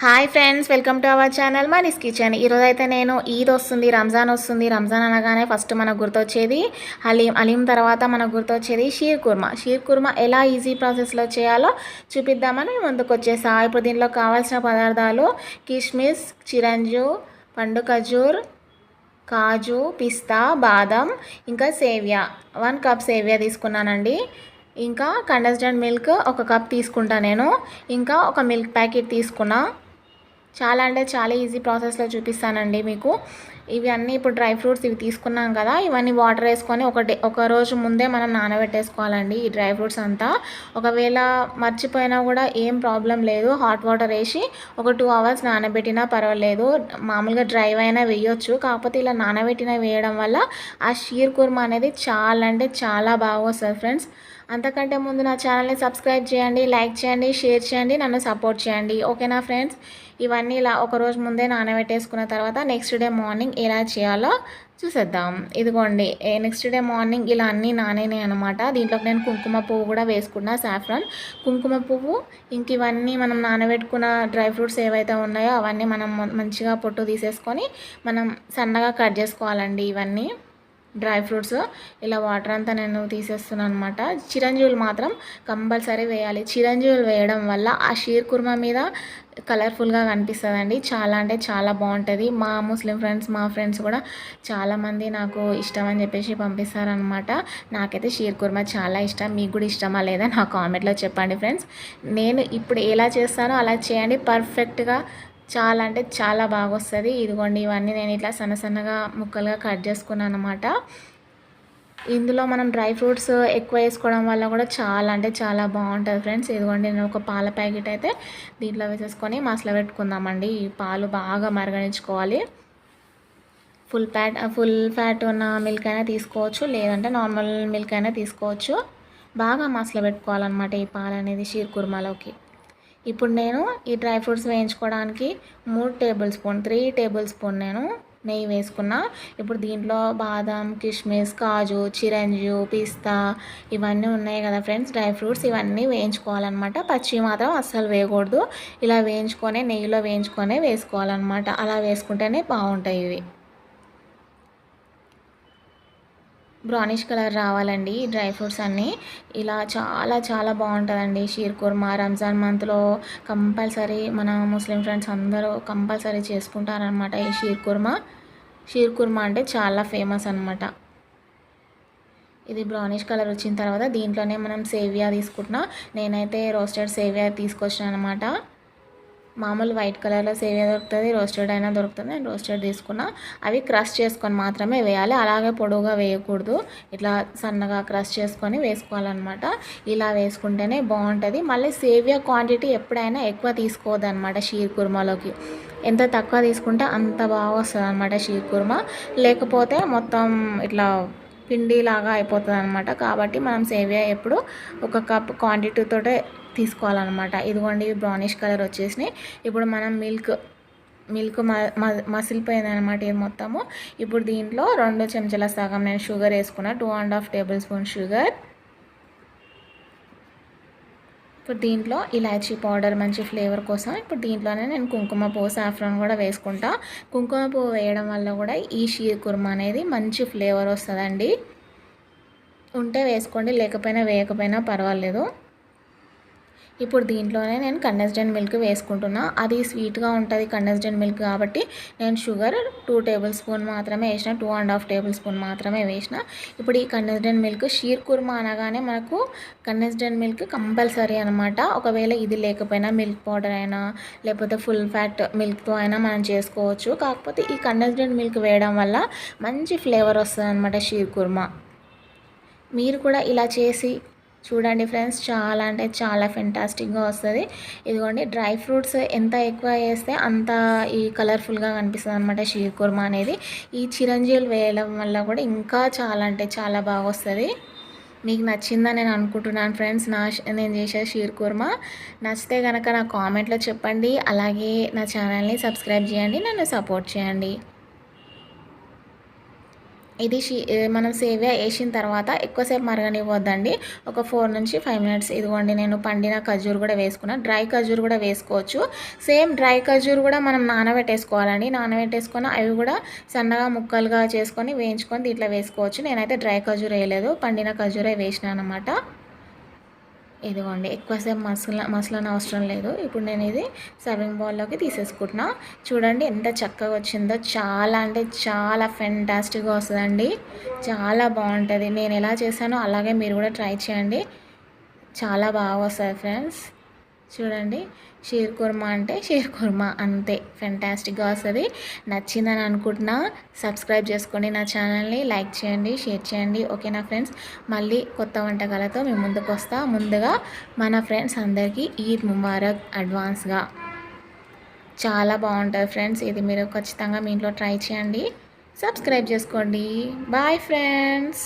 Hi friends, welcome to our channel Mani's kitchen. ఈరోజు అయితే నేను ఈద్ వస్తుంది, రంజాన్ వస్తుంది. రంజాన్ అనగానే ఫస్ట్ మనకు గుర్తొచ్చేది హలీం తర్వాత మనకు గుర్తొచ్చేది షీర్ కుర్మా ఎలా ఈజీ ప్రాసెస్లో చేయాలో చూపిద్దామని ముందుకు వచ్చేసా. ఇప్పుడు దీనిలో కావాల్సిన పదార్థాలు కిష్మిస్, చిరంజు, పండు ఖజూర్, కాజు, పిస్తా, బాదం, ఇంకా సేవియా. 1 కప్ సేవియా తీసుకున్నానండి. ఇంకా కండెన్స్డ్ మిల్క్ 1 కప్ తీసుకుంటా నేను. ఇంకా ఒక మిల్క్ ప్యాకెట్ తీసుకున్నా. చాలా అంటే చాలా ఈజీ ప్రాసెస్లో చూపిస్తానండి మీకు. ఇవి అన్నీ ఇప్పుడు డ్రై ఫ్రూట్స్ ఇవి తీసుకున్నాం కదా, ఇవన్నీ వాటర్ వేసుకొని ఒక రోజు ముందే మనం నానబెట్టేసుకోవాలండి ఈ డ్రై ఫ్రూట్స్ అంతా. ఒకవేళ మర్చిపోయినా కూడా ఏం ప్రాబ్లం లేదు, హాట్ వాటర్ వేసి ఒక 2 అవర్స్ నానబెట్టినా పర్వాలేదు. మామూలుగా డ్రై అయినా వేయొచ్చు, కాకపోతే ఇలా నానబెట్టిన వేయడం వల్ల ఆ షీర్ కుర్మా అనేది చాలా అంటే చాలా బాగా వస్తుంది ఫ్రెండ్స్. అంతకంటే ముందు నా ఛానల్ని సబ్స్క్రైబ్ చేయండి, లైక్ చేయండి, షేర్ చేయండి, నన్ను సపోర్ట్ చేయండి. ఓకేనా ఫ్రెండ్స్? ఇవన్నీ ఇలా ఒకరోజు ముందే నానబెట్టేసుకున్న తర్వాత నెక్స్ట్ డే మార్నింగ్ ఎలా చేయాలో చూసేద్దాం. ఇదిగోండి, నెక్స్ట్ డే మార్నింగ్ ఇలా అన్నీ నానేనాయి అనమాట. దీంట్లోకి నేను కుంకుమ పువ్వు కూడా వేసుకున్నా, సాఫ్రాన్ కుంకుమ పువ్వు. ఇంక ఇవన్నీ మనం నానబెట్టుకున్న డ్రై ఫ్రూట్స్ ఏవైతే ఉన్నాయో అవన్నీ మనం మంచిగా పొట్టు తీసేసుకొని మనం సన్నగా కట్ చేసుకోవాలండి. ఇవన్నీ డ్రై ఫ్రూట్స్ ఇలా వాటర్ అంతా నేను తీసేస్తున్నాను అనమాట. చిరంజీవులు మాత్రం కంపల్సరీ వేయాలి. చిరంజీవులు వేయడం వల్ల ఆ షీర్ కుర్మా మీద కలర్ఫుల్గా కనిపిస్తుందండి. చాలా అంటే చాలా బాగుంటుంది. మా ముస్లిం ఫ్రెండ్స్, మా ఫ్రెండ్స్ కూడా చాలామంది నాకు ఇష్టం అని చెప్పేసి పంపిస్తారనమాట. నాకైతే షీర్ కుర్మా చాలా ఇష్టం. మీకు కూడా ఇష్టమా లేదా నా కామెంట్లో చెప్పండి ఫ్రెండ్స్. నేను ఇప్పుడు ఎలా చేస్తానో అలా చేయండి, పర్ఫెక్ట్గా చాలా అంటే చాలా బాగా వస్తుంది. ఇదిగోండి, ఇవన్నీ నేను ఇట్లా సన్న సన్నగా ముక్కలుగా కట్ చేసుకున్నాను అనమాట. ఇందులో మనం డ్రై ఫ్రూట్స్ ఎక్కువ వేసుకోవడం వల్ల కూడా చాలా అంటే చాలా బాగుంటుంది ఫ్రెండ్స్. ఇదిగోండి, నేను ఒక పాల ప్యాకెట్ అయితే దీంట్లో వేసేసుకొని మసల పెట్టుకుందామండి. ఈ పాలు బాగా మరగనించుకోవాలి. ఫుల్ ఫ్యాట్ ఉన్న మిల్క్ అయినా తీసుకోవచ్చు, లేదంటే నార్మల్ మిల్క్ అయినా తీసుకోవచ్చు. బాగా మసల పెట్టుకోవాలన్నమాట ఈ పాలు అనేది షీర్ కుర్మాలోకి. ఇప్పుడు నేను ఈ డ్రై ఫ్రూట్స్ వేయించుకోవడానికి 3 టేబుల్ స్పూన్ నేను నెయ్యి వేసుకున్నా. ఇప్పుడు దీంట్లో బాదం, కిష్మిస్, కాజు, చిరంజు, పిస్తా ఇవన్నీ ఉన్నాయి కదా ఫ్రెండ్స్, డ్రై ఫ్రూట్స్ ఇవన్నీ వేయించుకోవాలన్నమాట. పచ్చి మాత్రం అస్సలు వేయకూడదు. ఇలా వేయించుకొని నెయ్యిలో వేయించుకొని వేసుకోవాలన్నమాట. అలా వేసుకుంటేనే బాగుంటాయి ఇవి. బ్రౌనిష్ కలర్ రావాలండి డ్రై ఫ్రూట్స్ అన్నీ. ఇలా చాలా చాలా బాగుంటుందండి షీర్ కుర్మా. రంజాన్ మంత్లో కంపల్సరీ మన ముస్లిం ఫ్రెండ్స్ అందరూ కంపల్సరీ చేసుకుంటారనమాట ఈ షీర్ కుర్మా. షీర్ కుర్మా అంటే చాలా ఫేమస్ అనమాట. ఇది బ్రౌనిష్ కలర్ వచ్చిన తర్వాత దీంట్లోనే మనం సేవియా తీసుకుంటున్నా. నేనైతే రోస్టెడ్ సేవియా తీసుకొచ్చాను అనమాట. మామూలు వైట్ కలర్లో సేవియా దొరుకుతుంది, రోస్టెడ్ అయినా దొరుకుతుంది. నేను రోస్టెడ్ తీసుకున్నా. అవి క్రష్ చేసుకొని మాత్రమే వేయాలి, అలాగే పొడవుగా వేయకూడదు. ఇట్లా సన్నగా క్రష్ చేసుకొని వేసుకోవాలన్నమాట. ఇలా వేసుకుంటేనే బాగుంటుంది. మళ్ళీ సేవియా క్వాంటిటీ ఎప్పుడైనా ఎక్కువ తీసుకోవద్దు అనమాట షీర్ కుర్మాలోకి. ఎంత తక్కువ తీసుకుంటే అంత బాగా వస్తుంది అనమాట షీర్ కుర్మా. లేకపోతే మొత్తం ఇట్లా పిండిలాగా అయిపోతుంది అనమాట. కాబట్టి మనం సేవియా ఎప్పుడు 1 కప్ క్వాంటిటీతోటే తీసుకోవాలన్నమాట. ఇదిగోండి, బ్రౌనిష్ కలర్ వచ్చేసినాయి. ఇప్పుడు మనం మిల్క్ మసిలిపోయింది అనమాట ఇది మొత్తము. ఇప్పుడు దీంట్లో 2 చెంచాల సగం నేను షుగర్ వేసుకున్నా, 2.5 టేబుల్ స్పూన్ షుగర్. ఇప్పుడు దీంట్లో ఇలాచీ పౌడర్ మంచి ఫ్లేవర్ కోసం ఇప్పుడు దీంట్లోనే నేను కుంకుమ పువ్వు, సాఫ్రాన్ కూడా వేసుకుంటా. కుంకుమ పువ్వు వేయడం వల్ల కూడా ఈ షీర్ కుర్మా అనేది మంచి ఫ్లేవర్ వస్తుందండి. ఉంటే వేసుకోండి, వేయకపోయినా పర్వాలేదు. ఇప్పుడు దీంట్లోనే నేను కండెన్స్డ్ మిల్క్ వేసుకుంటున్నా. అది స్వీట్గా ఉంటుంది కండెన్స్డ్ మిల్క్ కాబట్టి నేను షుగర్ 2 టేబుల్ స్పూన్ మాత్రమే వేసిన, 2.5 టేబుల్ స్పూన్ మాత్రమే వేసిన. ఇప్పుడు ఈ కండెన్స్డ్ మిల్క్ షీర్ కుర్మా అనగానే మనకు కండెన్స్డ్ మిల్క్ కంపల్సరీ అనమాట. ఒకవేళ ఇది లేకపోయినా మిల్క్ పౌడర్ అయినా లేకపోతే ఫుల్ ఫ్యాట్ మిల్క్తో అయినా మనం చేసుకోవచ్చు. కాకపోతే ఈ కండెన్స్డ్ మిల్క్ వేయడం వల్ల మంచి ఫ్లేవర్ వస్తుంది అనమాట షీర్ కుర్మా. మీరు కూడా ఇలా చేసి చూడండి ఫ్రెండ్స్, చాలా అంటే చాలా ఫెంటాస్టిక్గా వస్తుంది. ఇదిగోండి, డ్రై ఫ్రూట్స్ ఎంత ఎక్కువ వేస్తే అంత ఈ కలర్ఫుల్గా కనిపిస్తుంది అనమాట షీర్ కుర్మా అనేది. ఈ చిరంజీవులు వేయడం వల్ల కూడా ఇంకా చాలా అంటే చాలా బాగా వస్తుంది. మీకు నచ్చిందని నేను అనుకుంటున్నాను ఫ్రెండ్స్ నేను చేసే షీర్ కుర్మా. నచ్చితే కనుక నా కామెంట్లో చెప్పండి. అలాగే నా ఛానల్ని సబ్స్క్రైబ్ చేయండి, నన్ను సపోర్ట్ చేయండి. ఇది మనం సేమియా వేసిన తర్వాత ఎక్కువసేపు మరగనివ్వద్దండి. ఒక 4 నుంచి 5 మినిట్స్. ఇదిగోండి నేను పండిన ఖర్జూరు కూడా వేసుకున్నా. డ్రై ఖర్జూరు కూడా వేసుకోవచ్చు. సేమ్ డ్రై ఖర్జూరు కూడా మనం నానబెట్టేసుకోవాలండి. నానబెట్టేసుకొని అవి కూడా సన్నగా ముక్కలుగా చేసుకొని వేయించుకొని దీంట్లో వేసుకోవచ్చు. నేనైతే డ్రై ఖర్జూరు వేయలేదు, పండిన ఖర్జూరే వేసినా అనమాట. ఇదిగోండి ఎక్కువసేపు మసలన అవసరం లేదు. ఇప్పుడు నేను ఇది సర్వింగ్ బౌల్లోకి తీసేసుకుంటున్నా. చూడండి ఎంత చక్కగా వచ్చిందో, చాలా అంటే చాలా ఫెంటాస్టిక్గా వస్తుందండి. చాలా బాగుంటుంది. నేను ఎలా చేశానో అలాగే మీరు కూడా ట్రై చేయండి. చాలా బాగా వస్తుంది ఫ్రెండ్స్. చూడండి, షీర్ కుర్మా అంటే షీర్ కుర్మా అంతే, ఫెంటాస్టిక్గా వస్తుంది. నచ్చిందని అనుకుంటున్నా. సబ్స్క్రైబ్ చేసుకోండి నా ఛానల్ని, లైక్ చేయండి, షేర్ చేయండి. ఓకేనా ఫ్రెండ్స్, మళ్ళీ కొత్త వంటకాలతో మేము ముందుకు వస్తా. ముందుగా మన ఫ్రెండ్స్ అందరికీ ఈద్ ముబారక్ అడ్వాన్స్గా. చాలా బాగుంటుంది ఫ్రెండ్స్. ఇది మీరు ఖచ్చితంగా మీ ఇంట్లో ట్రై చేయండి. సబ్స్క్రైబ్ చేసుకోండి. Bye friends.